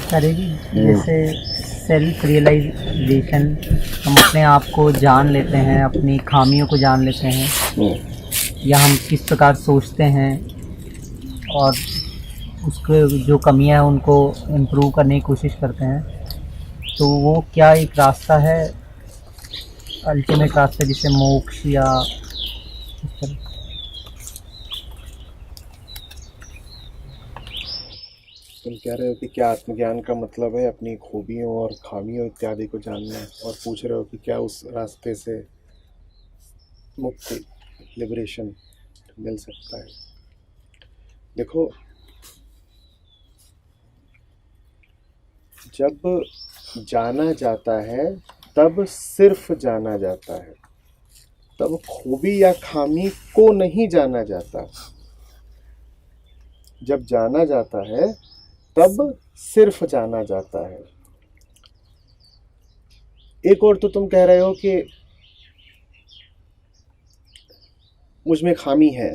अरे जी, जैसे self realisation, हम अपने आप को जान लेते हैं, अपनी खामियों को जान लेते हैं, या हम किस प्रकार सोचते हैं और उसके जो कमियां हैं उनको इम्प्रूव करने की कोशिश करते हैं, तो वो क्या एक रास्ता है, अल्टीमेट रास्ता जिसे मोक्ष या इस तरह? तुम कह रहे हो कि क्या आत्मज्ञान का मतलब है अपनी खूबियों और खामियों इत्यादि को जानना, और पूछ रहे हो कि क्या उस रास्ते से मुक्ति, लिबरेशन मिल सकता है। देखो, जब जाना जाता है तब सिर्फ जाना जाता है, तब खूबी या खामी को नहीं जाना जाता। जब जाना जाता है तब सिर्फ जाना जाता है। एक और तो तुम कह रहे हो कि मुझ में खामी है,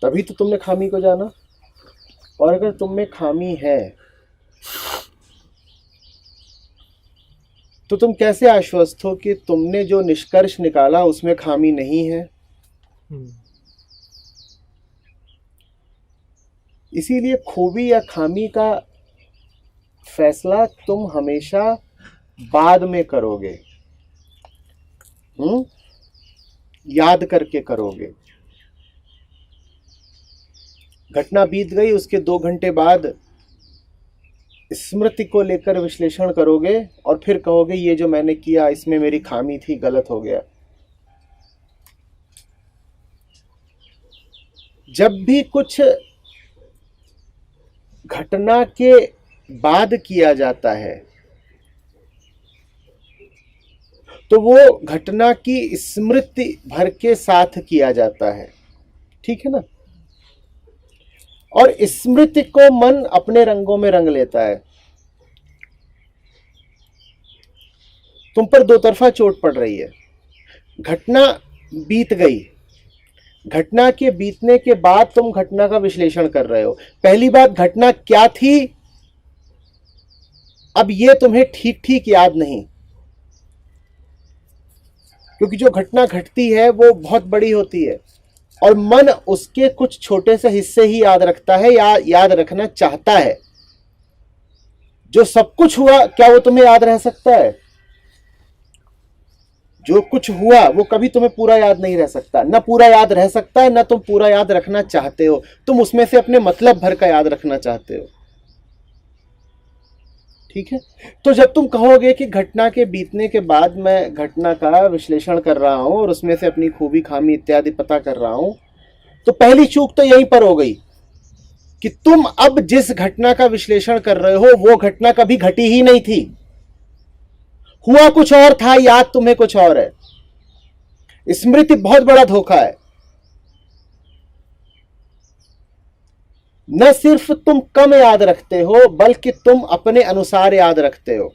तभी तो तुमने खामी को जाना। और अगर तुम में खामी है तो तुम कैसे आश्वस्त हो कि तुमने जो निष्कर्ष निकाला उसमें खामी नहीं है? इसीलिए खूबी या खामी का फैसला तुम हमेशा बाद में करोगे, याद करके करोगे। घटना बीत गई, उसके 2 घंटे बाद स्मृति को लेकर विश्लेषण करोगे और फिर कहोगे ये जो मैंने किया इसमें मेरी खामी थी, गलत हो गया। जब भी कुछ घटना के बाद किया जाता है तो वो घटना की स्मृति भर के साथ किया जाता है, ठीक है ना। और स्मृति को मन अपने रंगों में रंग लेता है। तुम पर दो तरफा चोट पड़ रही है, घटना बीत गई, घटना के बीतने के बाद तुम घटना का विश्लेषण कर रहे हो। पहली बात, घटना क्या थी अब ये तुम्हें ठीक ठीक याद नहीं, क्योंकि जो घटना घटती है वो बहुत बड़ी होती है और मन उसके कुछ छोटे से हिस्से ही याद रखता है या याद रखना चाहता है। जो सब कुछ हुआ क्या वो तुम्हें याद रह सकता है? जो कुछ हुआ वो कभी तुम्हें पूरा याद नहीं रह सकता, ना पूरा याद रह सकता है, ना तुम पूरा याद रखना चाहते हो। तुम उसमें से अपने मतलब भर का याद रखना चाहते हो, ठीक है। तो जब तुम कहोगे कि घटना के बीतने के बाद मैं घटना का विश्लेषण कर रहा हूं और उसमें से अपनी खूबी खामी इत्यादि पता कर रहा हूं, तो पहली चूक तो यहीं पर हो गई कि तुम अब जिस घटना का विश्लेषण कर रहे हो वो घटना कभी घटी ही नहीं थी। हुआ कुछ और था, याद तुम्हें कुछ और है। स्मृति बहुत बड़ा धोखा है। न सिर्फ तुम कम याद रखते हो बल्कि तुम अपने अनुसार याद रखते हो।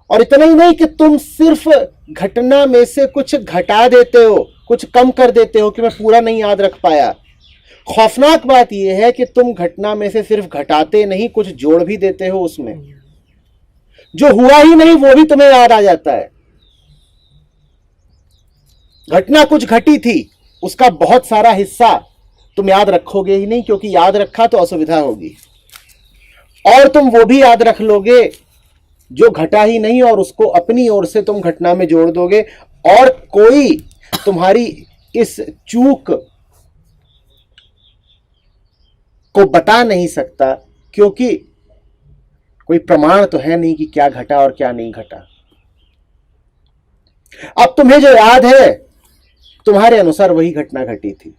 और इतना ही नहीं कि तुम सिर्फ घटना में से कुछ घटा देते हो, कुछ कम कर देते हो कि मैं पूरा नहीं याद रख पाया। खौफनाक बात यह है कि तुम घटना में से सिर्फ घटाते नहीं, कुछ जोड़ भी देते हो उसमें। जो हुआ ही नहीं वो भी तुम्हें याद आ जाता है। घटना कुछ घटी थी, उसका बहुत सारा हिस्सा तुम याद रखोगे ही नहीं, क्योंकि याद रखा तो असुविधा होगी। और तुम वो भी याद रख लोगे जो घटा ही नहीं और उसको अपनी ओर से तुम घटना में जोड़ दोगे, और कोई तुम्हारी इस चूक को बता नहीं सकता, क्योंकि कोई प्रमाण तो है नहीं कि क्या घटा और क्या नहीं घटा। अब तुम्हें जो याद है तुम्हारे अनुसार वही घटना घटी थी।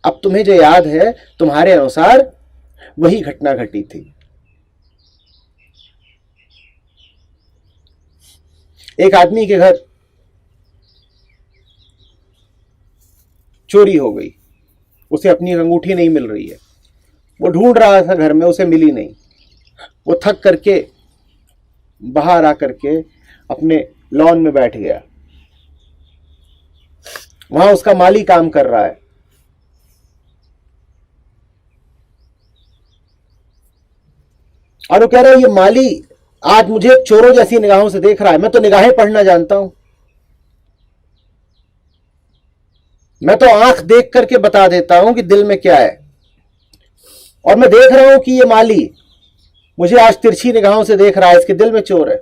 अब तुम्हें जो याद है तुम्हारे अनुसार वही घटना घटी थी। एक आदमी के घर चोरी हो गई, उसे अपनी अंगूठी नहीं मिल रही है। वो ढूंढ रहा था घर में, उसे मिली नहीं। वो थक करके बाहर आकर के अपने लॉन में बैठ गया। वहां उसका माली काम कर रहा है। और वो कह रहा है ये माली आज मुझे चोरों जैसी निगाहों से देख रहा है। मैं तो निगाहें पढ़ना जानता हूं, मैं तो आंख देख करके बता देता हूं कि दिल में क्या है। और मैं देख रहा हूं कि ये माली मुझे आज तिरछी निगाहों से देख रहा है, इसके दिल में चोर है।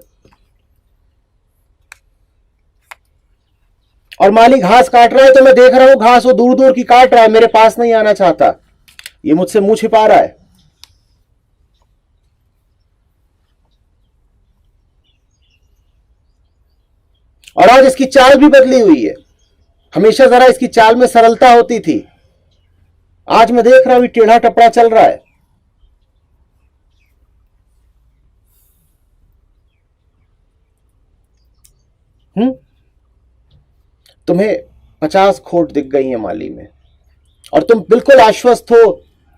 और माली घास काट रहा है तो मैं देख रहा हूं घास वो दूर दूर की काट रहा है, मेरे पास नहीं आना चाहता, ये मुझसे मुंह छिपा रहा है। और आज इसकी चाल भी बदली हुई है। हमेशा जरा इसकी चाल में सरलता होती थी, आज मैं देख रहा हूं टेढ़ा टपड़ा चल रहा है। तुम्हें 50 खोट दिख गई है माली में, और तुम बिल्कुल आश्वस्त हो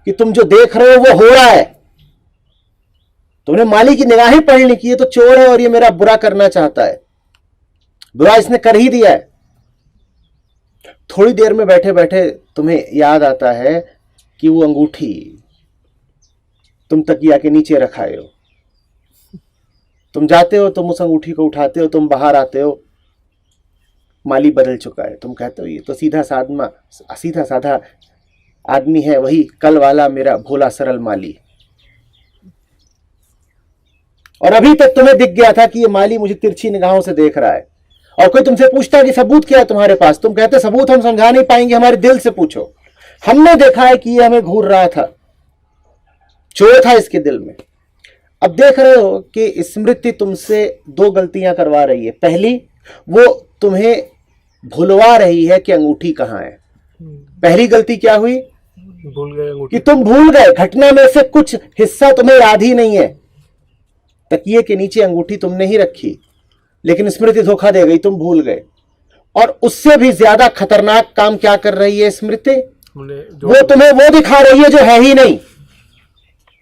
कि तुम जो देख रहे हो वो हो रहा है। तुमने माली की निगाहें पढ़ ली कि ये तो चोर है और ये मेरा बुरा करना चाहता है, बुरा इसने कर ही दिया है। थोड़ी देर में बैठे बैठे तुम्हें याद आता है कि वो अंगूठी तुम तकिया के नीचे रखाए हो। तुम जाते हो, तुम उस अंगूठी को उठाते हो, तुम बाहर आते हो, माली बदल चुका है। तुम कहते हो ये तो सीधा साधा आदमी है, वही कल वाला मेरा भोला सरल माली। और अभी तक तुम्हें दिख गया था कि ये माली मुझे तिरछी निगाहों से देख रहा है। और कोई तुमसे पूछता कि सबूत क्या है तुम्हारे पास, तुम कहते सबूत हम समझा नहीं पाएंगे, हमारे दिल से पूछो। हमने देखा है कि ये हमें घूर रहा था, चोर था इसके दिल में। अब देख रहे हो कि स्मृति तुमसे 2 गलतियां करवा रही है। पहली, वो तुम्हें भुलवा रही है कि अंगूठी कहां है। पहली गलती क्या हुई? भूल गए अंगूठी। कि तुम भूल गए, घटना में से कुछ हिस्सा तुम्हें याद ही नहीं है। तकिए के नीचे अंगूठी तुमने ही रखी, लेकिन स्मृति धोखा दे गई, तुम भूल गए। और उससे भी ज्यादा खतरनाक काम क्या कर रही है स्मृति? वो तुम्हें वो दिखा रही है जो है ही नहीं।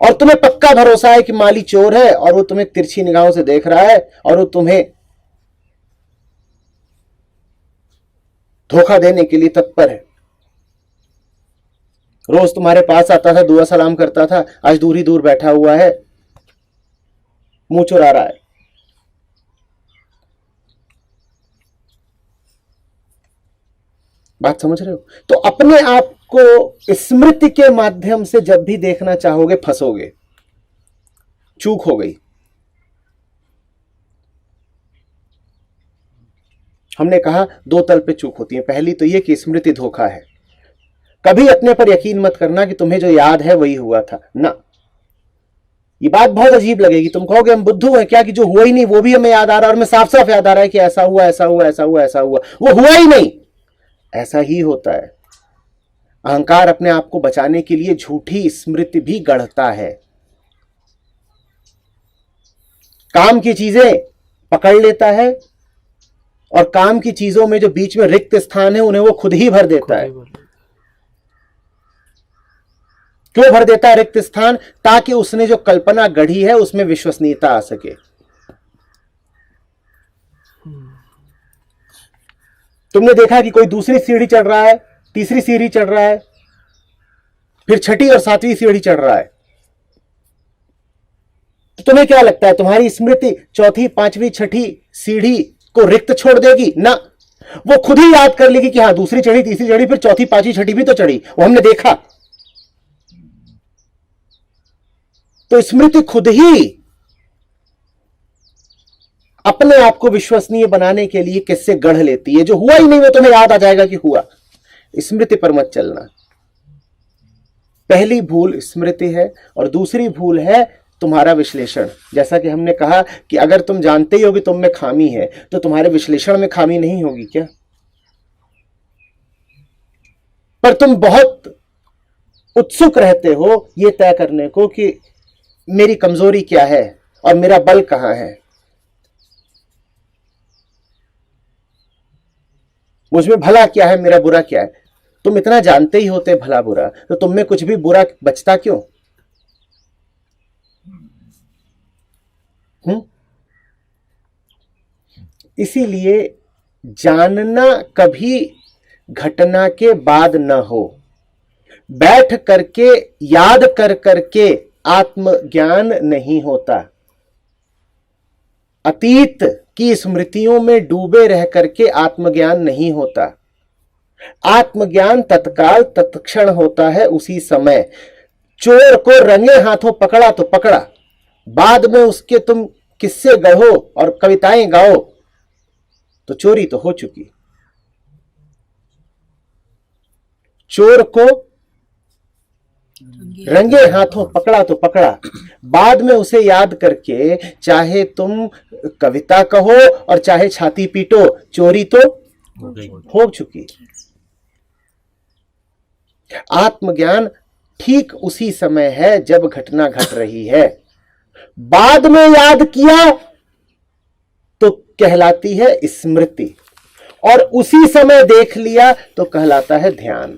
और तुम्हें पक्का भरोसा है कि माली चोर है, और वो तुम्हें तिरछी निगाहों से देख रहा है, और वो तुम्हें धोखा देने के लिए तत्पर है। रोज तुम्हारे पास आता था, दुआ सलाम करता था, आज दूर ही दूर बैठा हुआ है, मुंह चुरा रहा है। बात समझ रहे हो? तो अपने आप को स्मृति के माध्यम से जब भी देखना चाहोगे फंसोगे। चूक हो गई। हमने कहा 2 तल पे चूक होती है। पहली तो यह कि स्मृति धोखा है। कभी अपने पर यकीन मत करना कि तुम्हें जो याद है वही हुआ था ना। ये बात बहुत अजीब लगेगी, तुम कहोगे हम बुद्धू हैं क्या कि जो हुआ ही नहीं वो भी हमें याद आ रहा है, और हमें साफ साफ याद आ रहा है कि ऐसा हुआ ऐसा हुआ ऐसा हुआ ऐसा हुआ। वो हुआ ही नहीं। ऐसा ही होता है। अहंकार अपने आप को बचाने के लिए झूठी स्मृति भी गढ़ता है। काम की चीजें पकड़ लेता है, और काम की चीजों में जो बीच में रिक्त स्थान है उन्हें वो खुद ही भर देता है। क्यों भर देता है रिक्त स्थान? ताकि उसने जो कल्पना गढ़ी है उसमें विश्वसनीयता आ सके। तुमने देखा कि कोई दूसरी सीढ़ी चढ़ रहा है, तीसरी सीढ़ी चढ़ रहा है, फिर छठी और 7वीं सीढ़ी चढ़ रहा है, तो तुम्हें क्या लगता है तुम्हारी स्मृति चौथी, 5वीं, छठी सीढ़ी को रिक्त छोड़ देगी? ना, वो खुद ही याद कर लेगी कि हाँ दूसरी चढ़ी, तीसरी चढ़ी, फिर चौथी, 5वीं, छठी भी तो चढ़ी, वो हमने देखा। तो स्मृति खुद ही अपने आप को विश्वसनीय बनाने के लिए किससे गढ़ लेती है। जो हुआ ही नहीं वो तुम्हें याद आ जाएगा कि हुआ। स्मृति पर मत चलना। पहली भूल स्मृति है, और दूसरी भूल है तुम्हारा विश्लेषण। जैसा कि हमने कहा कि अगर तुम जानते ही हो कि तुम में खामी है तो तुम्हारे विश्लेषण में खामी नहीं होगी क्या? पर तुम बहुत उत्सुक रहते हो यह तय करने को कि मेरी कमजोरी क्या है और मेरा बल कहां है, मुझमें भला क्या है, मेरा बुरा क्या है। तुम इतना जानते ही होते भला बुरा, तो तुम में कुछ भी बुरा बचता क्यों? इसीलिए जानना कभी घटना के बाद न हो। बैठ करके याद कर करके आत्मज्ञान नहीं होता। अतीत की स्मृतियों में डूबे रह करके आत्मज्ञान नहीं होता। आत्मज्ञान तत्काल तत्क्षण होता है, उसी समय। चोर को रंगे हाथों पकड़ा तो पकड़ा, बाद में उसके तुम किस्से गढ़ो और कविताएं गाओ तो चोरी तो हो चुकी। चोर को रंगे हाथों पकड़ा तो पकड़ा, बाद में उसे याद करके चाहे तुम कविता कहो और चाहे छाती पीटो, चोरी तो हो चुकी। आत्मज्ञान ठीक उसी समय है जब घटना घट रही है। बाद में याद किया तो कहलाती है स्मृति, और उसी समय देख लिया तो कहलाता है ध्यान।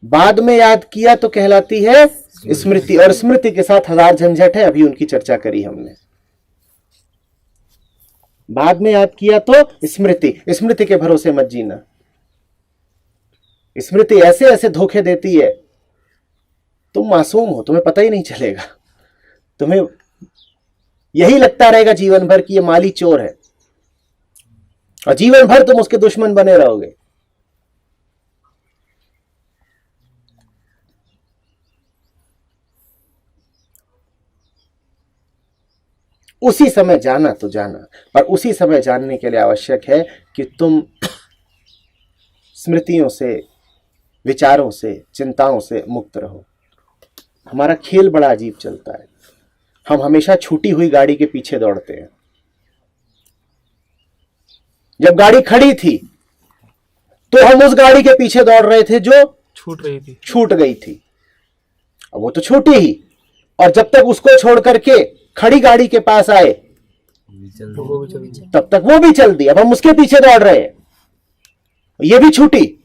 बाद में याद किया तो कहलाती है स्मृति, और स्मृति के साथ हजार झंझट है, अभी उनकी चर्चा करी हमने। बाद में याद किया तो स्मृति, स्मृति के भरोसे मत जीना। स्मृति ऐसे ऐसे धोखे देती है, तुम मासूम हो, तुम्हें पता ही नहीं चलेगा। तुम्हें यही लगता रहेगा जीवन भर कि ये माली चोर है, और जीवन भर तुम उसके दुश्मन बने रहोगे। उसी समय जाना तो जाना, पर उसी समय जानने के लिए आवश्यक है कि तुम स्मृतियों से, विचारों से, चिंताओं से मुक्त रहो। हमारा खेल बड़ा अजीब चलता है। हम हमेशा छूटी हुई गाड़ी के पीछे दौड़ते हैं। जब गाड़ी खड़ी थी तो हम उस गाड़ी के पीछे दौड़ रहे थे जो छूट गई थी। अब वो तो छूटी ही, और जब तक उसको छोड़ करके खड़ी गाड़ी के पास आए तब तक वो भी चल दी। अब हम उसके पीछे दौड़ रहे हैं, ये भी छूटी,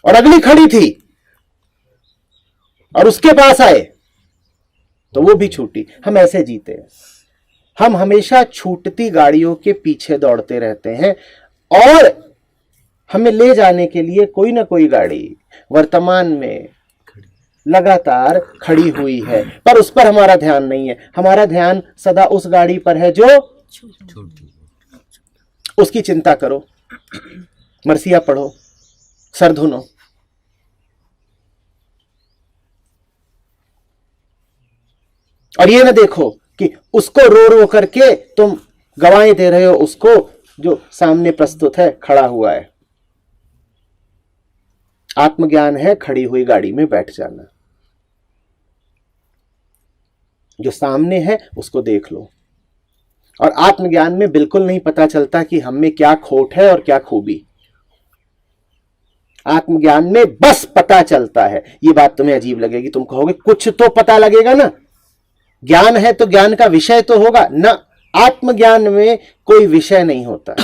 और अगली खड़ी थी और उसके पास आए तो वो भी छूटी। हम ऐसे जीते हैं। हम हमेशा छूटती गाड़ियों के पीछे दौड़ते रहते हैं, और हमें ले जाने के लिए कोई ना कोई गाड़ी वर्तमान में लगातार खड़ी हुई है, पर उस पर हमारा ध्यान नहीं है। हमारा ध्यान सदा उस गाड़ी पर है जो उसकी चिंता करो, मरसिया पढ़ो, सर धुनो। और ये ना देखो कि उसको रो रो करके तुम गवाएं दे रहे हो उसको जो सामने प्रस्तुत है, खड़ा हुआ है। आत्मज्ञान है खड़ी हुई गाड़ी में बैठ जाना। जो सामने है उसको देख लो। और आत्मज्ञान में बिल्कुल नहीं पता चलता कि हम में क्या खोट है और क्या खूबी। आत्मज्ञान में बस पता चलता है। ये बात तुम्हें अजीब लगेगी, तुम कहोगे कुछ तो पता लगेगा ना, ज्ञान है तो ज्ञान का विषय तो होगा ना। आत्मज्ञान में कोई विषय नहीं होता।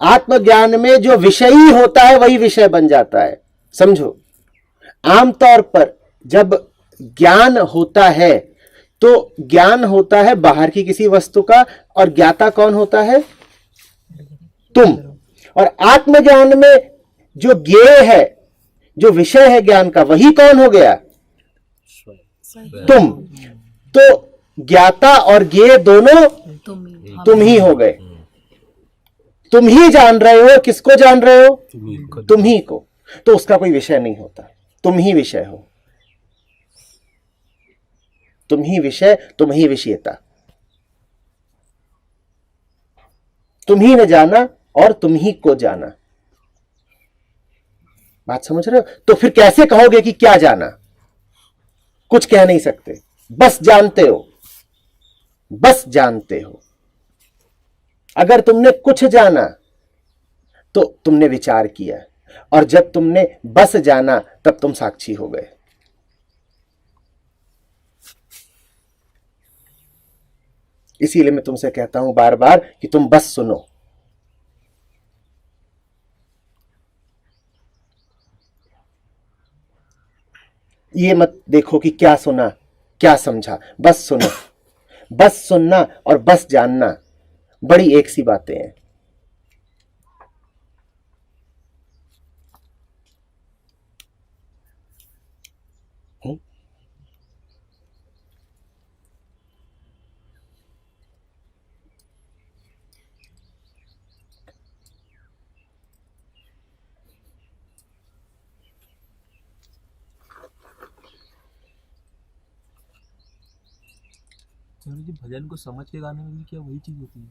आत्मज्ञान में जो विषयी होता है वही विषय बन जाता है। समझो, आमतौर पर जब ज्ञान होता है तो ज्ञान होता है बाहर की किसी वस्तु का, और ज्ञाता कौन होता है? तुम। और आत्मज्ञान में जो ज्ञेय है, जो विषय है ज्ञान का, वही कौन हो गया? तुम। तो ज्ञाता और ज्ञेय दोनों तुम ही हो गए। तुम ही जान रहे हो। किसको जान रहे हो? तुम ही को। तो उसका कोई विषय नहीं होता, तुम ही विषय हो। तुम ही विषय, तुम ही विषयता। तुम ही ने जाना और तुम ही को जाना। बात समझ रहे हो? तो फिर कैसे कहोगे कि क्या जाना? कुछ कह नहीं सकते, बस जानते हो, बस जानते हो। अगर तुमने कुछ जाना तो तुमने विचार किया, और जब तुमने बस जाना तब तुम साक्षी हो गए। इसीलिए मैं तुमसे कहता हूं बार बार कि तुम बस सुनो। ये मत देखो कि क्या सुना क्या समझा, बस सुनो। बस सुनना और बस जानना बड़ी एक सी बातें हैं। चलो जी, भजन को समझ के गाने में भी क्या वही चीज होती है?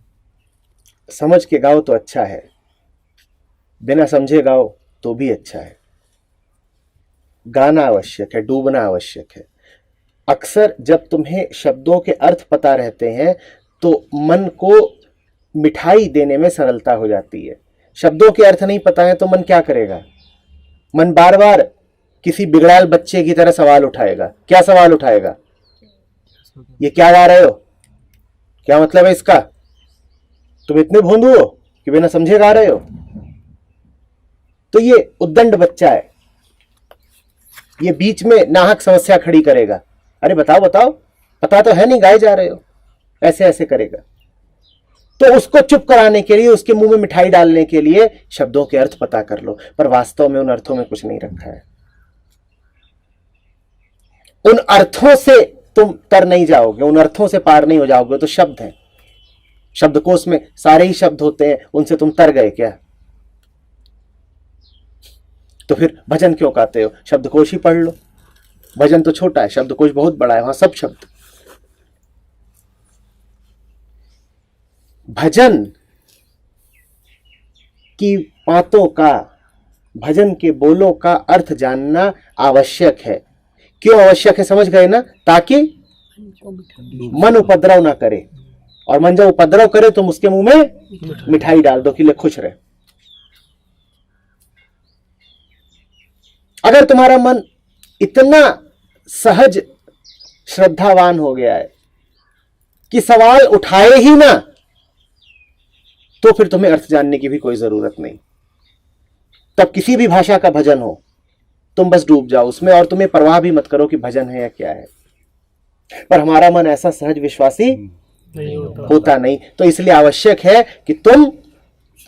समझ के गाओ तो अच्छा है, बिना समझे गाओ तो भी अच्छा है। गाना आवश्यक है, डूबना आवश्यक है। अक्सर जब तुम्हें शब्दों के अर्थ पता रहते हैं तो मन को मिठाई देने में सरलता हो जाती है। शब्दों के अर्थ नहीं पता है तो मन क्या करेगा? मन बार बार किसी बिगड़ाल बच्चे की तरह सवाल उठाएगा। क्या सवाल उठाएगा? ये क्या गा रहे हो? क्या मतलब है इसका? तुम इतने भोंदू हो कि बिना समझे गा रहे हो? तो ये उद्दंड बच्चा है, ये बीच में नाहक समस्या खड़ी करेगा। अरे बताओ बताओ, पता तो है नहीं, गाए जा रहे हो, ऐसे ऐसे करेगा। तो उसको चुप कराने के लिए, उसके मुंह में मिठाई डालने के लिए शब्दों के अर्थ पता कर लो, पर वास्तव में उन अर्थों में कुछ नहीं रखा है। उन अर्थों से तुम तर नहीं जाओगे, उन अर्थों से पार नहीं हो जाओगे। तो शब्द है, शब्दकोश में सारे ही शब्द होते हैं, उनसे तुम तर गए क्या? तो फिर भजन क्यों गाते हो? शब्दकोश ही पढ़ लो। भजन तो छोटा है, शब्दकोश बहुत बड़ा है, वहां सब शब्द। भजन की बातों का, भजन के बोलों का अर्थ जानना आवश्यक है। क्यों आवश्यक है समझ गए ना? ताकि मन उपद्रव ना करे, और मन जब उपद्रव करे तुम उसके मुंह में मिठाई डाल दो कि ले खुश रहे। अगर तुम्हारा मन इतना सहज श्रद्धावान हो गया है कि सवाल उठाए ही ना, तो फिर तुम्हें अर्थ जानने की भी कोई जरूरत नहीं। तब किसी भी भाषा का भजन हो, तुम बस डूब जाओ उसमें, और तुम्हें परवाह भी मत करो कि भजन है या क्या है। पर हमारा मन ऐसा सहज विश्वासी नहीं होता नहीं। तो इसलिए आवश्यक है कि तुम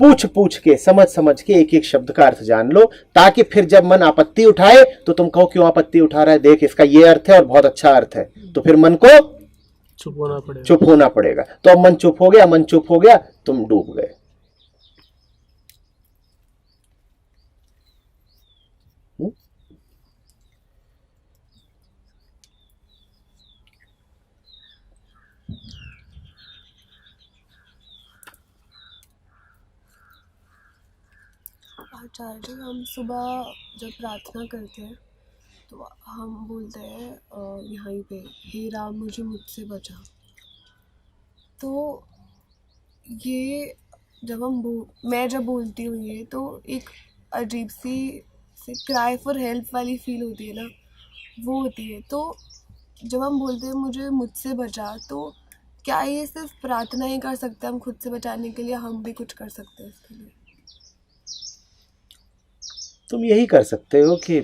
पूछ पूछ के, समझ समझ के एक एक शब्द का अर्थ जान लो, ताकि फिर जब मन आपत्ति उठाए तो तुम कहो क्यों आपत्ति उठा रहा है, देख इसका ये अर्थ है और बहुत अच्छा अर्थ है। तो फिर मन को चुप होना पड़ेगा। तो अब मन चुप हो गया, मन चुप हो गया, तुम डूब गए। आचार्य जी, हम सुबह जब प्रार्थना करते हैं तो हम बोलते हैं यहाँ पे, हे राम मुझे मुझसे बचा। तो ये जब मैं जब बोलती हूँ ये, तो एक अजीब सी क्राई फॉर हेल्प वाली फील होती है ना, वो होती है। तो जब हम बोलते हैं मुझे मुझसे बचा, तो क्या ये सिर्फ प्रार्थना ही कर सकते हैं हम खुद से बचाने के लिए? हम भी कुछ कर सकते हैं इसके लिए? तुम यही कर सकते हो कि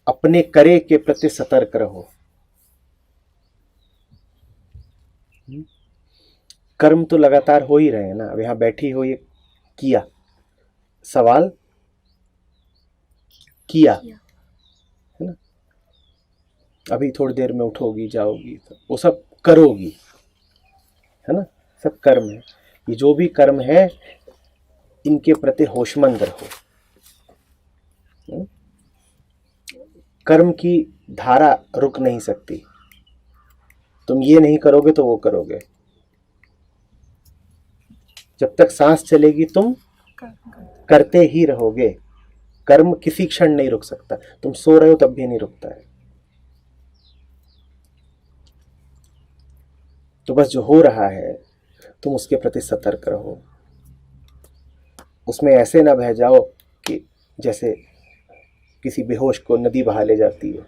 अपने करे के प्रति सतर्क रहो। कर्म तो लगातार हो ही रहे हैं ना। अब यहां बैठी हो, ये किया, सवाल किया, है ना? अभी थोड़ी देर में उठोगी, जाओगी, वो सब करोगी, है ना? सब कर्म है। ये जो भी कर्म है, इनके प्रति होशमंद रहो। कर्म की धारा रुक नहीं सकती। तुम ये नहीं करोगे तो वो करोगे। जब तक सांस चलेगी तुम करते ही रहोगे। कर्म किसी क्षण नहीं रुक सकता। तुम सो रहे हो तब भी नहीं रुकता है। तो बस जो हो रहा है तुम उसके प्रति सतर्क रहो। उसमें ऐसे ना बह जाओ कि जैसे किसी बेहोश को नदी बहा ले जाती है।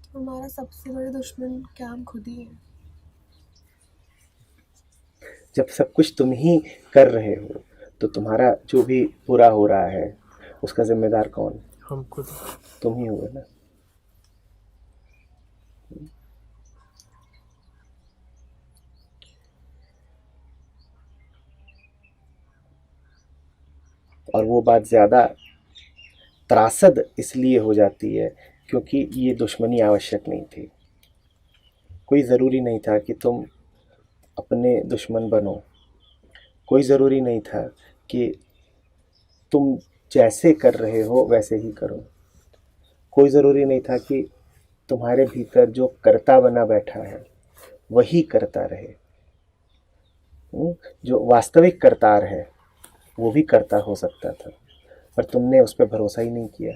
तो हमारा सबसे बड़ा दुश्मन क्या हम खुद ही हैं? जब सब कुछ तुम ही कर रहे हो तो तुम्हारा जो भी बुरा हो रहा है उसका जिम्मेदार कौन? हम खुद। तुम ही हो ना। और वो बात ज़्यादा त्रासद इसलिए हो जाती है क्योंकि ये दुश्मनी आवश्यक नहीं थी। कोई ज़रूरी नहीं था कि तुम अपने दुश्मन बनो। कोई ज़रूरी नहीं था कि तुम जैसे कर रहे हो वैसे ही करो। कोई ज़रूरी नहीं था कि तुम्हारे भीतर जो कर्ता बना बैठा है वही करता रहे। जो वास्तविक करतार है वो भी करता हो सकता था, पर तुमने उस पर भरोसा ही नहीं किया।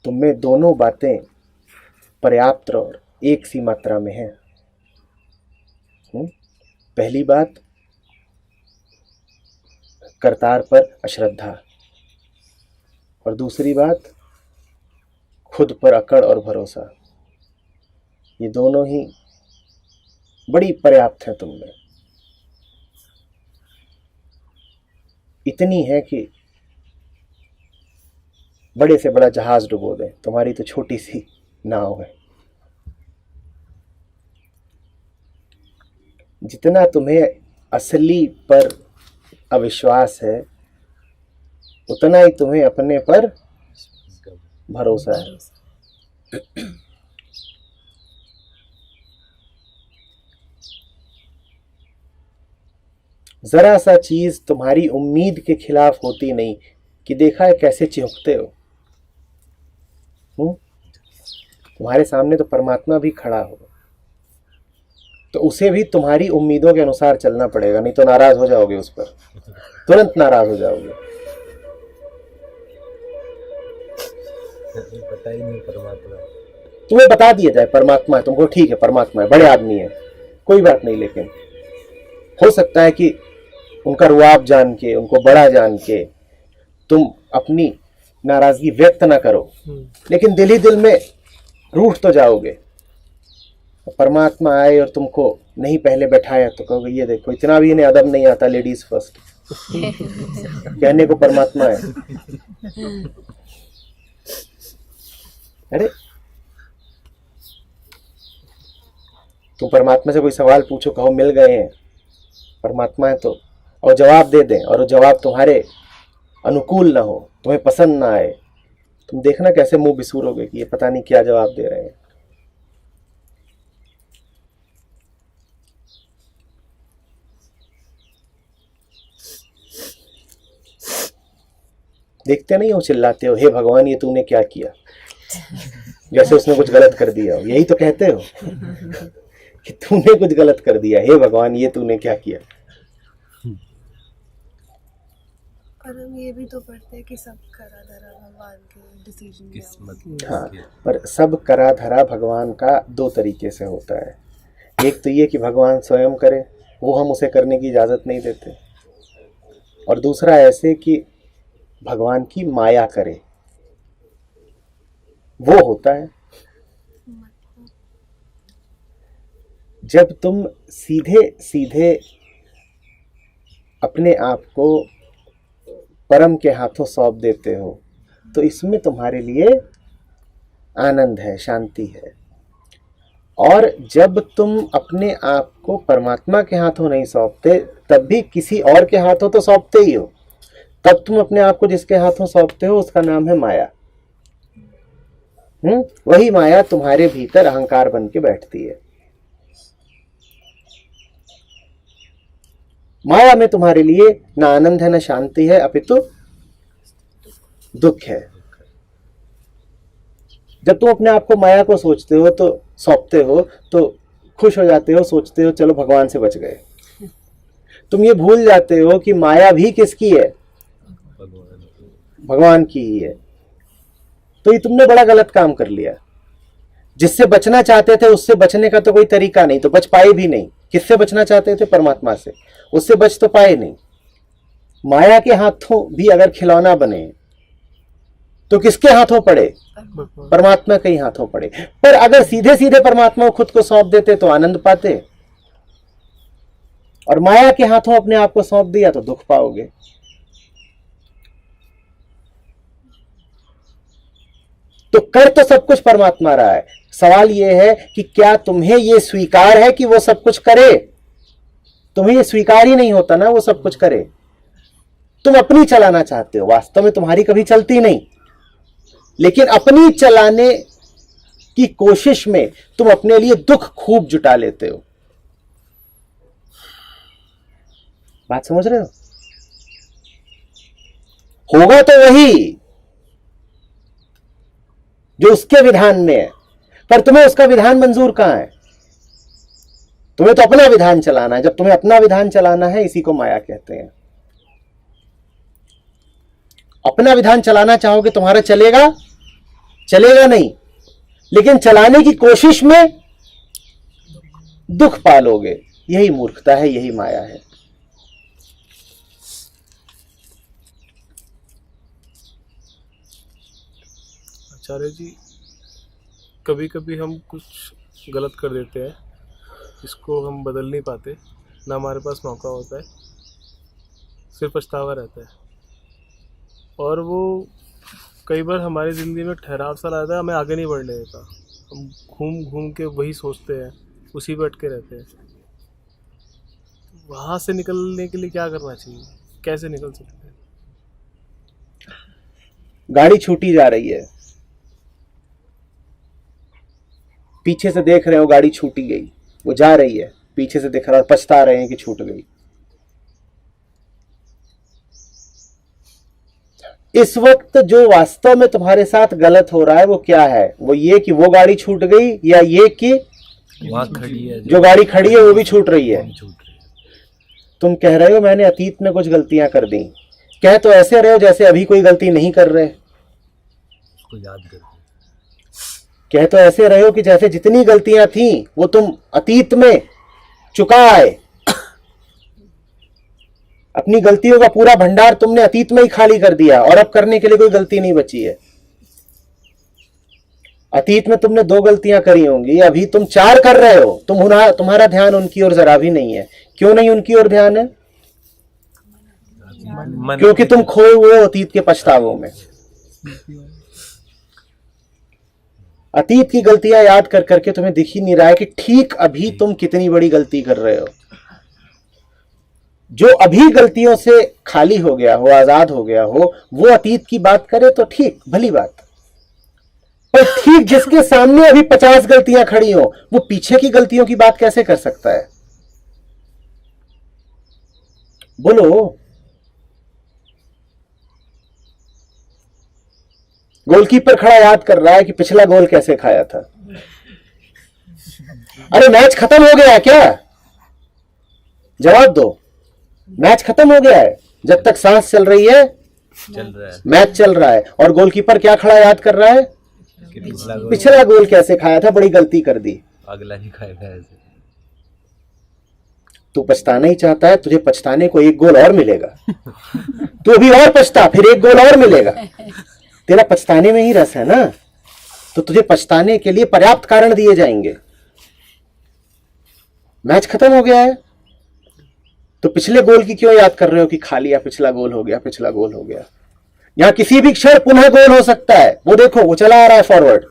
तुममें दोनों बातें पर्याप्त और एक सी मात्रा में है। पहली बात, करतार पर अश्रद्धा, और दूसरी बात खुद पर अकड़ और भरोसा। ये दोनों ही बड़ी पर्याप्त है तुममें। इतनी है कि बड़े से बड़ा जहाज डुबो दे, तुम्हारी तो छोटी सी नाव है। जितना तुम्हें असली पर अविश्वास है उतना ही तुम्हें अपने पर भरोसा है। जरा सा चीज तुम्हारी उम्मीद के खिलाफ होती नहीं कि देखा है कैसे चिपकते हो। तुम्हारे सामने तो परमात्मा भी खड़ा हो, तो उसे भी तुम्हारी उम्मीदों के अनुसार चलना पड़ेगा, नहीं तो नाराज हो जाओगे उस पर, तुरंत नाराज हो जाओगे। पता ही नहीं परमात्मा, तुम्हें बता दिया जाए परमात्मा है, तुमको ठीक है परमात्मा है, बड़े आदमी है, कोई बात नहीं, लेकिन हो सकता है कि उनका रुआब जान के, उनको बड़ा जान के तुम अपनी नाराजगी व्यक्त ना करो, लेकिन दिल ही दिल में रूठ तो जाओगे। परमात्मा आए और तुमको नहीं पहले बैठाया तो कहोगे ये देखो इतना भी इन्हें अदब नहीं आता, लेडीज फर्स्ट कहने को परमात्मा है। अरे तुम परमात्मा से कोई सवाल पूछो, कहो मिल गए हैं, परमात्मा है तो, और जवाब दे दें और जवाब तुम्हारे अनुकूल ना हो, तुम्हें पसंद ना आए, तुम देखना कैसे मुंह बिसूरोगे कि ये पता नहीं क्या जवाब दे रहे हैं। देखते नहीं हो, चिल्लाते हो हे भगवान ये तूने क्या किया, जैसे उसने कुछ गलत कर दिया हो। यही तो कहते हो कि तूने कुछ गलत कर दिया, हे भगवान ये तूने क्या किया। पर हम ये भी तो पढ़ते हैं कि सब करा धरा भगवान के डिसीजन किस्मत। हाँ, पर सब करा धरा भगवान का दो तरीके से होता है। एक तो ये कि भगवान स्वयं करे, वो हम उसे करने की इजाज़त नहीं देते, और दूसरा ऐसे कि भगवान की माया करे, वो होता है। जब तुम सीधे सीधे अपने आप को परम के हाथों सौंप देते हो तो इसमें तुम्हारे लिए आनंद है, शांति है। और जब तुम अपने आप को परमात्मा के हाथों नहीं सौंपते तब भी किसी और के हाथों तो सौंपते ही हो, तब तुम अपने आप को जिसके हाथों सौंपते हो उसका नाम है माया। वही माया तुम्हारे भीतर अहंकार बन के बैठती है। माया में तुम्हारे लिए ना आनंद है, ना शांति है, अपितु दुख है। जब तुम अपने आप को माया को सोचते हो तो सौंपते हो तो खुश हो जाते हो, सोचते हो चलो भगवान से बच गए। तुम ये भूल जाते हो कि माया भी किसकी है, भगवान की ही है। तो ये तुमने बड़ा गलत काम कर लिया। जिससे बचना चाहते थे उससे बचने का तो कोई तरीका नहीं, तो बच पाए भी नहीं। किससे बचना चाहते थे, परमात्मा से, उससे बच तो पाए नहीं। माया के हाथों भी अगर खिलौना बने तो किसके हाथों पड़े, परमात्मा के ही हाथों पड़े। पर अगर सीधे सीधे परमात्मा को खुद को सौंप देते तो आनंद पाते, और माया के हाथों अपने आप को सौंप दिया तो दुख पाओगे। तो कर तो सब कुछ परमात्मा रहा है, सवाल यह है कि क्या तुम्हें यह स्वीकार है कि वो सब कुछ करे। तुम्हें यह स्वीकार ही नहीं होता ना वो सब कुछ करे। तुम अपनी चलाना चाहते हो, वास्तव में तुम्हारी कभी चलती नहीं, लेकिन अपनी चलाने की कोशिश में तुम अपने लिए दुख खूब जुटा लेते हो। बात समझ रहे हो? होगा तो वही जो उसके विधान में है, पर तुम्हें उसका विधान मंजूर कहां है? तुम्हें तो अपना विधान चलाना है। जब तुम्हें अपना विधान चलाना है, इसी को माया कहते हैं। अपना विधान चलाना चाहोगे, तुम्हारा चलेगा? चलेगा नहीं, लेकिन चलाने की कोशिश में दुख पालोगे। यही मूर्खता है, यही माया है। आचार्य जी, कभी कभी हम कुछ गलत कर देते हैं, इसको हम बदल नहीं पाते, ना हमारे पास मौका होता है, सिर्फ पछतावा रहता है। और वो कई बार हमारी ज़िंदगी में ठहराव सा लाता है, हमें आगे नहीं बढ़ने देता। हम घूम घूम के वही सोचते हैं, उसी पे अटके रहते हैं। वहाँ से निकलने के लिए क्या करना चाहिए, कैसे निकल सकते हैं? गाड़ी छूटी जा रही है, पीछे से देख रहे हो गाड़ी छूटी गई, वो जा रही है, पीछे से दिख रहा है, पछता रहे हैं कि छूट गई। इस वक्त जो वास्तव में तुम्हारे साथ गलत हो रहा है वो क्या है? वो ये कि वो गाड़ी छूट गई, या ये कि वहाँ खड़ी है जो गाड़ी खड़ी है वो भी छूट रही है? तुम कह रहे हो मैंने अतीत में कुछ गलतियां कर दी। कह तो ऐसे रहे हो जैसे अभी कोई गलती नहीं कर रहे। उसको याद कर। कह तो ऐसे रहे हो कि जैसे जितनी गलतियां थी वो तुम अतीत में चुका आए। अपनी गलतियों का पूरा भंडार तुमने अतीत में ही खाली कर दिया और अब करने के लिए कोई गलती नहीं बची है। अतीत में तुमने 2 गलतियां करी होंगी, अभी तुम 4 कर रहे हो। तुम्हारा ध्यान उनकी ओर जरा भी नहीं है। क्यों नहीं उनकी ओर ध्यान है? क्योंकि तुम खोए हुए हो अतीत के पछतावों में। अतीत की गलतियां याद कर करके तुम्हें दिख ही नहीं रहा है कि ठीक अभी तुम कितनी बड़ी गलती कर रहे हो। जो अभी गलतियों से खाली हो गया हो, आजाद हो गया हो, वो अतीत की बात करे तो ठीक, भली बात। पर ठीक जिसके सामने अभी 50 गलतियां खड़ी हो, वो पीछे की गलतियों की बात कैसे कर सकता है? बोलो। गोलकीपर खड़ा याद कर रहा है कि पिछला गोल कैसे खाया था। अरे मैच खत्म हो गया है क्या? जवाब दो। मैच खत्म हो गया है। जब तक सांस चल रही है चल रहा है, मैच चल रहा है। और गोलकीपर क्या खड़ा याद कर रहा है? कि पिछला गोल कैसे खाया था, बड़ी गलती कर दी। अगला ही खाएगा ऐसे। तू पछताना ही चाहता है, तुझे पछताने को 1 गोल और मिलेगा। तू अभी और पछता, फिर 1 गोल और मिलेगा। तेरा पछताने में ही रस है ना, तो तुझे पछताने के लिए पर्याप्त कारण दिए जाएंगे। मैच खत्म हो गया है तो पिछले गोल की क्यों याद कर रहे हो कि खा लिया, पिछला गोल हो गया, पिछला गोल हो गया। यहां किसी भी क्षण पुनः गोल हो सकता है। वो देखो, वो चला आ रहा है फॉरवर्ड,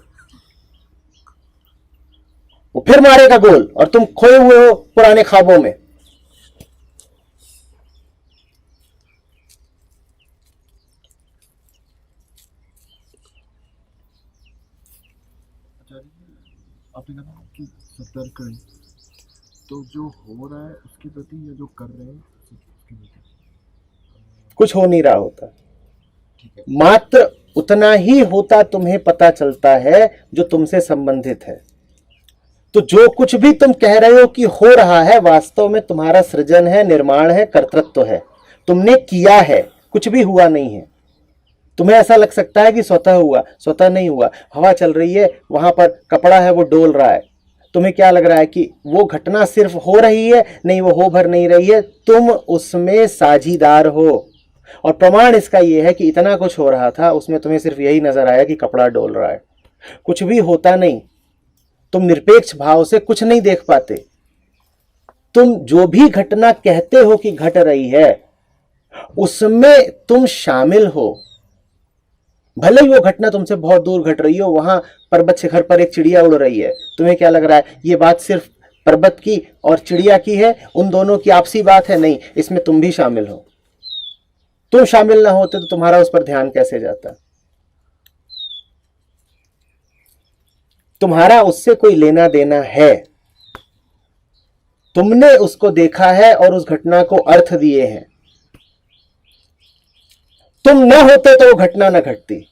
वो फिर मारेगा गोल और तुम खोए हुए हो पुराने ख्वाबों में। आपने कहा कि सतर्क रहें, तो जो हो रहा है उसके प्रति या जो कर रहे हैं उसके प्रति कुछ हो नहीं रहा होता, मात्र उतना ही होता तुम्हें पता चलता है जो तुमसे संबंधित है। तो जो कुछ भी तुम कह रहे हो कि हो रहा है, वास्तव में तुम्हारा सृजन है, निर्माण है, कर्तृत्व है। तुमने किया है, कुछ भी हुआ नहीं है। तुम्हें ऐसा लग सकता है कि स्वतः हुआ, स्वतः नहीं हुआ। हवा चल रही है, वहां पर कपड़ा है वो डोल रहा है। तुम्हें क्या लग रहा है कि वो घटना सिर्फ हो रही है? नहीं, वो हो भर नहीं रही है, तुम उसमें साझीदार हो। और प्रमाण इसका यह है कि इतना कुछ हो रहा था, उसमें तुम्हें सिर्फ यही नजर आया कि कपड़ा डोल रहा है, कुछ भी होता नहीं। तुम निरपेक्ष भाव से कुछ नहीं देख पाते। तुम जो भी घटना कहते हो कि घट रही है, उसमें तुम शामिल हो। भले ही वो घटना तुमसे बहुत दूर घट रही हो, वहां पर्वत शिखर पर एक चिड़िया उड़ रही है, तुम्हें क्या लग रहा है ये बात सिर्फ पर्वत की और चिड़िया की है, उन दोनों की आपसी बात है? नहीं, इसमें तुम भी शामिल हो। तुम शामिल ना होते तो तुम्हारा उस पर ध्यान कैसे जाता? तुम्हारा उससे कोई लेना देना है तुमने उसको देखा है और उस घटना को अर्थ दिए हैं। तुम न होते तो वो घटना न घटती।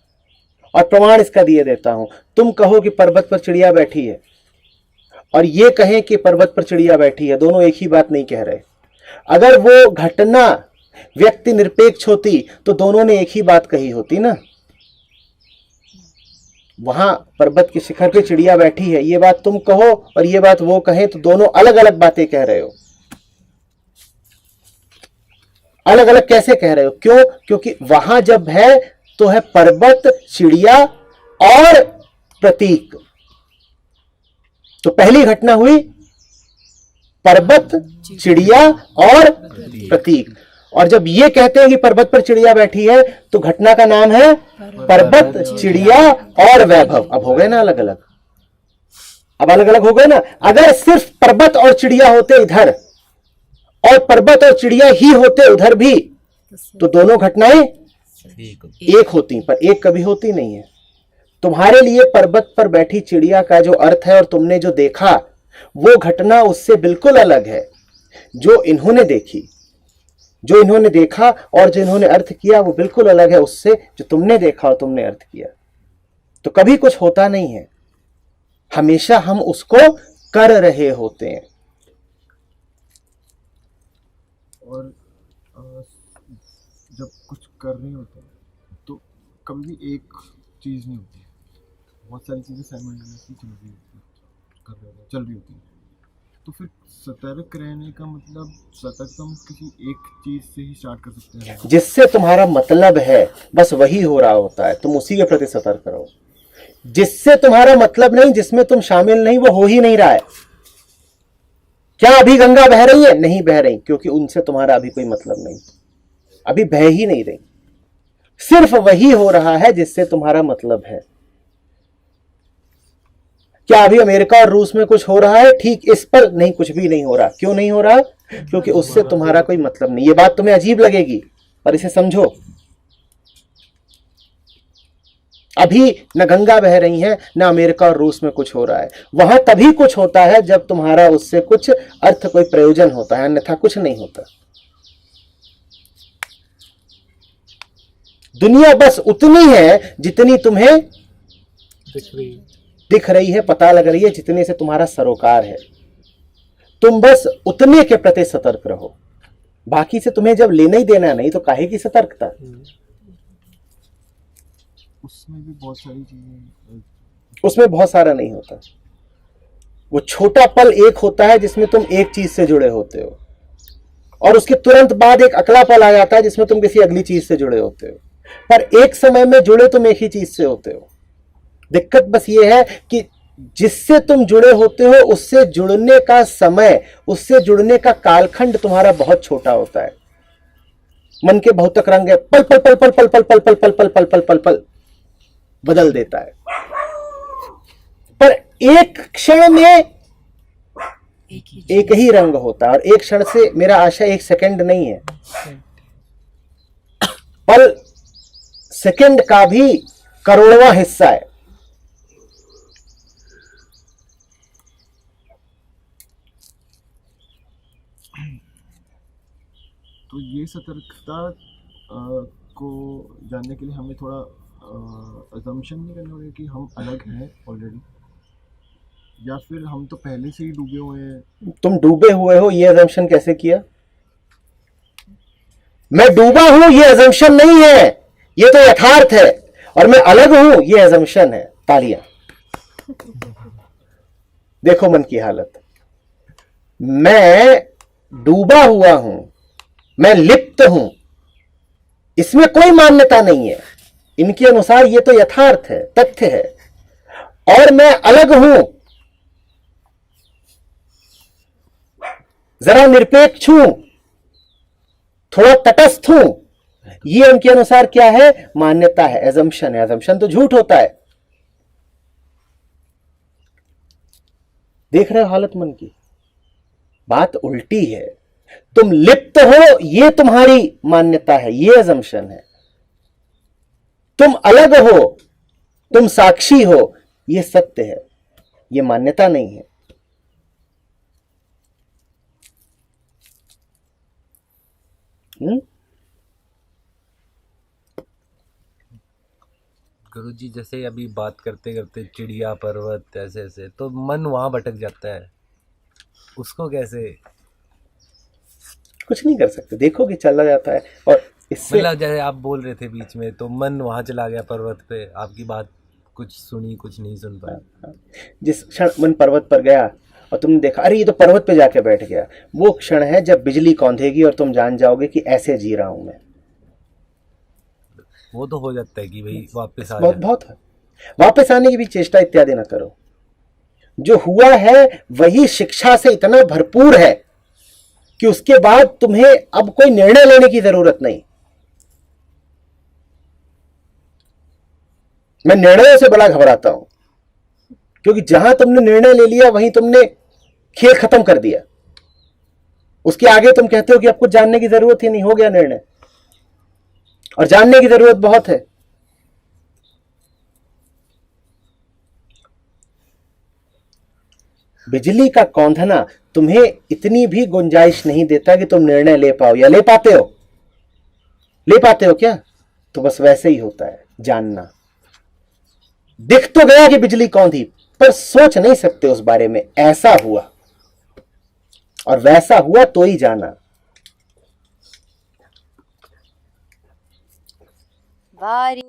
और प्रमाण इसका दिए देता हूं। तुम कहो कि पर्वत पर चिड़िया बैठी है और ये कहें कि पर्वत पर चिड़िया बैठी है, दोनों एक ही बात नहीं कह रहे। अगर वो घटना व्यक्ति निरपेक्ष होती तो दोनों ने एक ही बात कही होती ना। वहां पर्वत के शिखर पे चिड़िया बैठी है, ये बात तुम कहो और ये बात वो कहें तो दोनों अलग अलग बातें कह रहे हो। अलग अलग कैसे कह रहे हो? क्यों? क्योंकि वहां जब है तो है पर्वत, चिड़िया और प्रतीक। तो पहली घटना हुई पर्वत, चिड़िया और प्रतीक। और जब ये कहते हैं कि पर्वत पर चिड़िया बैठी है तो घटना का नाम है पर्वत, चिड़िया और वैभव। अब हो गए ना अलग अलग, अब अलग अलग हो गए ना। अगर सिर्फ पर्वत और चिड़िया होते इधर और पर्वत और चिड़िया ही होते उधर भी तो दोनों घटनाएं एक होती, पर एक कभी होती नहीं है। तुम्हारे लिए पर्वत पर बैठी चिड़िया का जो अर्थ है और तुमने जो देखा वो घटना उससे बिल्कुल अलग है। जो इन्होंने देखी, जो इन्होंने देखा और जो इन्होंने अर्थ किया वो बिल्कुल अलग है उससे जो तुमने देखा और तुमने अर्थ किया। तो कभी कुछ होता नहीं है, हमेशा हम उसको कर रहे होते हैं। और जब कुछ कर रहे होते हैं तो कभी भी एक चीज़ नहीं होती है, बहुत सारी चीज़ें साइमल्टेनियसली चल रही होती हैं, चल रही होती हैं। तो फिर सतर्क रहने का मतलब सतर्क हम किसी एक चीज़ से ही स्टार्ट कर सकते हैं। जिससे तुम्हारा मतलब है बस वही हो रहा होता है, तुम उसी के प्रति सतर्क रहो। जिससे तुम्हारा मतलब नहीं, जिसमें तुम शामिल नहीं, वो हो ही नहीं रहा है। क्या अभी गंगा बह रही है? नहीं बह रही, क्योंकि उनसे तुम्हारा अभी कोई मतलब नहीं, अभी बह ही नहीं रही। सिर्फ वही हो रहा है जिससे तुम्हारा मतलब है। क्या अभी अमेरिका और रूस में कुछ हो रहा है? ठीक इस पर नहीं, कुछ भी नहीं हो रहा। क्यों नहीं हो रहा? क्योंकि उससे तुम्हारा कोई मतलब नहीं। ये बात तुम्हें अजीब लगेगी पर इसे समझो। अभी न गंगा बह रही है न अमेरिका और रूस में कुछ हो रहा है। वहां तभी कुछ होता है जब तुम्हारा उससे कुछ अर्थ, कोई प्रयोजन होता है, अन्यथा कुछ नहीं होता। दुनिया बस उतनी है जितनी तुम्हें दिख रही है, पता लग रही है, जितने से तुम्हारा सरोकार है। तुम बस उतने के प्रति सतर्क रहो। बाकी से तुम्हें जब लेना ही देना नहीं तो काहे की सतर्कता? उसमें भी बहुत सारी चीजें, उसमें बहुत सारा नहीं होता। वो छोटा पल एक होता है जिसमें तुम एक चीज से जुड़े होते हो और उसके तुरंत बाद एक अगला पल आ जाता है जिसमें तुम किसी अगली चीज से जुड़े होते हो। पर एक समय में जुड़े तुम एक ही चीज से होते हो। दिक्कत बस ये है कि जिससे तुम जुड़े होते हो उससे जुड़ने का समय, उससे जुड़ने का कालखंड तुम्हारा बहुत छोटा होता है। मन के बहुतक रंग है, पल पल पल पल पल पल पल पल पल पल पल पल पल पल बदल देता है। पर एक क्षण में एक ही रंग होता है और एक क्षण से मेरा आशा एक सेकंड नहीं है, पल सेकंड का भी करोड़वां हिस्सा है। तो ये सतर्कता को जानने के लिए हमें थोड़ा अजम्पशन नहीं करना होगा कि हम अलग हैं ऑलरेडी, या फिर हम तो पहले से ही डूबे हुए हैं। तुम डूबे हुए हो ये अजम्पशन कैसे किया? मैं डूबा हूं ये अजम्पशन नहीं है, ये तो यथार्थ है। और मैं अलग हूं ये अजम्पशन है। तालियां। देखो मन की हालत। मैं डूबा हुआ हूं, मैं लिप्त हूं, इसमें कोई मान्यता नहीं है। इनके अनुसार ये तो यथार्थ है, तथ्य है। और मैं अलग हूं, जरा निरपेक्ष हूं, थोड़ा तटस्थ हूं, ये उनके अनुसार क्या है? मान्यता है, एजम्पशन है। एजम्पशन तो झूठ होता है। देख रहे हो हालत मन की? बात उल्टी है। तुम लिप्त हो ये तुम्हारी मान्यता है, ये एजम्पशन है। तुम अलग हो, तुम साक्षी हो, ये सत्य है, ये मान्यता नहीं है। गुरुजी जैसे अभी बात करते करते चिड़िया पर्वत ऐसे ऐसे तो मन वहाँ भटक जाता है, उसको कैसे? कुछ नहीं कर सकते, देखो कि चला जाता है। और इससे मतलब जैसे आप बोल रहे थे बीच में तो मन वहाँ चला गया पर्वत पे, आपकी बात कुछ सुनी कुछ नहीं सुन पाया। जिस क्षण मन पर्वत पर गया और तुमने देखा अरे ये तो पर्वत पे जाके बैठ गया, वो क्षण है जब बिजली कौंधेगी और तुम जान जाओगे कि ऐसे जी रहा हूं मैं। वो तो हो जाता है कि भाई वापस आ बहुत जाए। बहुत है। वापस आने की भी चेष्टा इत्यादि ना करो। जो हुआ है वही शिक्षा से इतना भरपूर है कि उसके बाद तुम्हें अब कोई निर्णय लेने की जरूरत नहीं। मैं निर्णयों से बड़ा घबराता हूं, क्योंकि जहां तुमने निर्णय ले लिया वहीं तुमने खेल खत्म कर दिया। उसके आगे तुम कहते हो कि अब कुछ जानने की जरूरत ही नहीं, हो गया निर्णय। और जानने की जरूरत बहुत है। बिजली का कौंधना तुम्हें इतनी भी गुंजाइश नहीं देता कि तुम निर्णय ले पाओ, या ले पाते हो? ले पाते हो क्या? तो बस वैसे ही होता है जानना। दिख तो गया कि बिजली कौंधी, पर सोच नहीं सकते उस बारे में। ऐसा हुआ और वैसा हुआ तो ही जाना। वारी